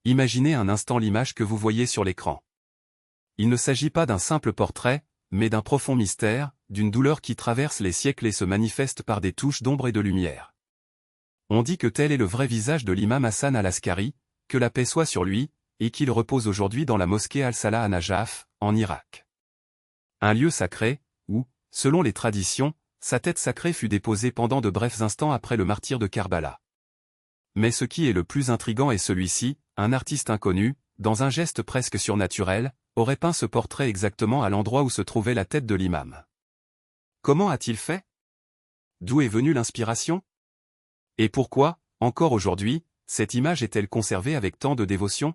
Imaginez un instant l'image que vous voyez sur l'écran. Il ne s'agit pas d'un simple portrait, mais d'un profond mystère, d'une douleur qui traverse les siècles et se manifeste par des touches d'ombre et de lumière. On dit que tel est le vrai visage de l'imam Hassan al-Askari, que la paix soit sur lui, et qu'il repose aujourd'hui dans la mosquée Al-Salah à Najaf, en Irak. Un lieu sacré, où, selon les traditions, sa tête sacrée fut déposée pendant de brefs instants après le martyre de Karbala. Mais ce qui est le plus intrigant est celui-ci, un artiste inconnu, dans un geste presque surnaturel, aurait peint ce portrait exactement à l'endroit où se trouvait la tête de l'imam. Comment a-t-il fait? D'où est venue l'inspiration? Et pourquoi, encore aujourd'hui, cette image est-elle conservée avec tant de dévotion?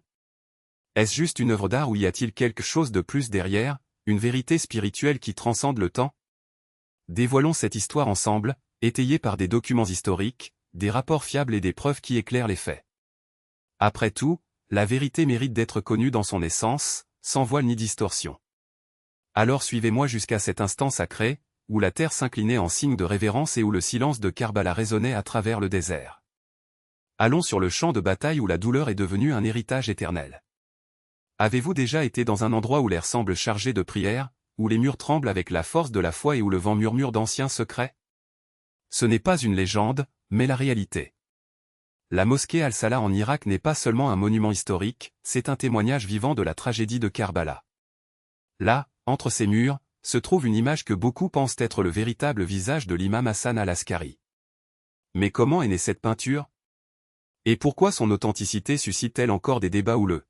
Est-ce juste une œuvre d'art ou y a-t-il quelque chose de plus derrière, une vérité spirituelle qui transcende le temps? Dévoilons cette histoire ensemble, étayée par des documents historiques, des rapports fiables et des preuves qui éclairent les faits. Après tout, la vérité mérite d'être connue dans son essence, sans voile ni distorsion. Alors suivez-moi jusqu'à cet instant sacré, où la terre s'inclinait en signe de révérence et où le silence de Karbala résonnait à travers le désert. Allons sur le champ de bataille où la douleur est devenue un héritage éternel. Avez-vous déjà été dans un endroit où l'air semble chargé de prières, où les murs tremblent avec la force de la foi et où le vent murmure d'anciens secrets? Ce n'est pas une légende, mais la réalité. La mosquée Al-Salah en Irak n'est pas seulement un monument historique, c'est un témoignage vivant de la tragédie de Karbala. Là, entre ces murs, se trouve une image que beaucoup pensent être le véritable visage de l'imam Hassan al-Askari. Mais comment est née cette peinture? Et pourquoi son authenticité suscite-t-elle encore des débats houleux?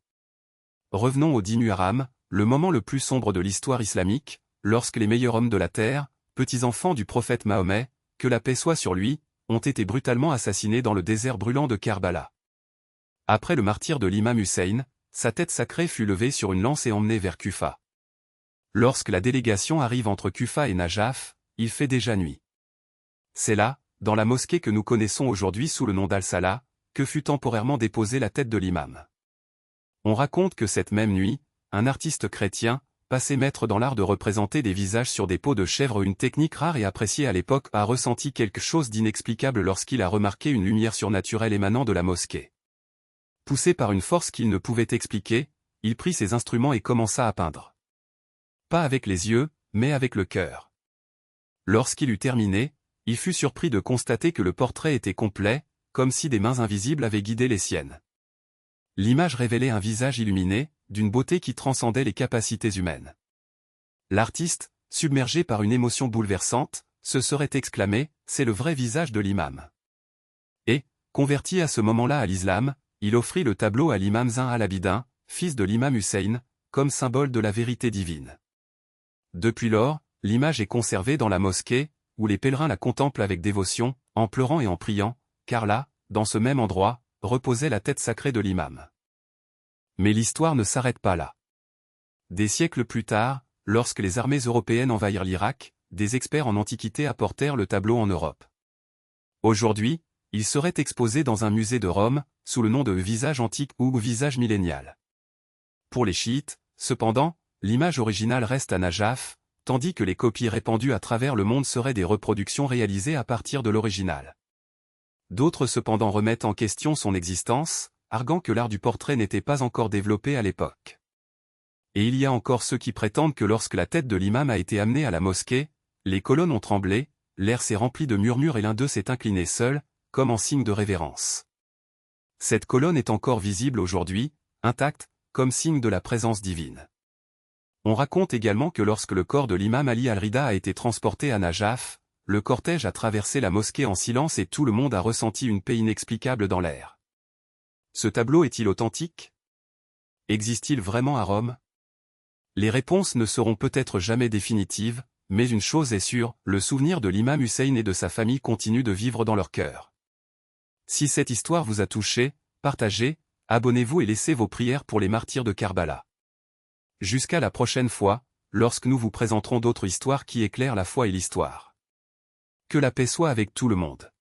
Revenons au 10 Muharram, le moment le plus sombre de l'histoire islamique, lorsque les meilleurs hommes de la terre, petits-enfants du prophète Mahomet, que la paix soit sur lui, ont été brutalement assassinés dans le désert brûlant de Karbala. Après le martyre de l'imam Hussein, sa tête sacrée fut levée sur une lance et emmenée vers Kufa. Lorsque la délégation arrive entre Kufa et Najaf, il fait déjà nuit. C'est là, dans la mosquée que nous connaissons aujourd'hui sous le nom d'Al-Salah, que fut temporairement déposée la tête de l'imam. On raconte que cette même nuit, un artiste chrétien, passé maître dans l'art de représenter des visages sur des peaux de chèvre, une technique rare et appréciée à l'époque, a ressenti quelque chose d'inexplicable lorsqu'il a remarqué une lumière surnaturelle émanant de la mosquée. Poussé par une force qu'il ne pouvait expliquer, il prit ses instruments et commença à peindre. Pas avec les yeux, mais avec le cœur. Lorsqu'il eut terminé, il fut surpris de constater que le portrait était complet, comme si des mains invisibles avaient guidé les siennes. L'image révélait un visage illuminé, d'une beauté qui transcendait les capacités humaines. L'artiste, submergé par une émotion bouleversante, se serait exclamé « C'est le vrai visage de l'imam ». Et, converti à ce moment-là à l'islam, il offrit le tableau à l'imam Zain al-Abidin, fils de l'imam Hussein, comme symbole de la vérité divine. Depuis lors, l'image est conservée dans la mosquée, où les pèlerins la contemplent avec dévotion, en pleurant et en priant, car là, dans ce même endroit, reposait la tête sacrée de l'imam. Mais l'histoire ne s'arrête pas là. Des siècles plus tard, lorsque les armées européennes envahirent l'Irak, des experts en antiquité apportèrent le tableau en Europe. Aujourd'hui, il serait exposé dans un musée de Rome, sous le nom de visage antique ou visage millénial. Pour les chiites, cependant, l'image originale reste à Najaf, tandis que les copies répandues à travers le monde seraient des reproductions réalisées à partir de l'original. D'autres cependant remettent en question son existence, arguant que l'art du portrait n'était pas encore développé à l'époque. Et il y a encore ceux qui prétendent que lorsque la tête de l'imam a été amenée à la mosquée, les colonnes ont tremblé, l'air s'est rempli de murmures et l'un d'eux s'est incliné seul, comme en signe de révérence. Cette colonne est encore visible aujourd'hui, intacte, comme signe de la présence divine. On raconte également que lorsque le corps de l'imam Ali al-Rida a été transporté à Najaf, le cortège a traversé la mosquée en silence et tout le monde a ressenti une paix inexplicable dans l'air. Ce tableau est-il authentique? Existe-t-il vraiment à Rome? Les réponses ne seront peut-être jamais définitives, mais une chose est sûre, le souvenir de l'imam Hussein et de sa famille continue de vivre dans leur cœur. Si cette histoire vous a touché, partagez, abonnez-vous et laissez vos prières pour les martyrs de Karbala. Jusqu'à la prochaine fois, lorsque nous vous présenterons d'autres histoires qui éclairent la foi et l'histoire. Que la paix soit avec tout le monde.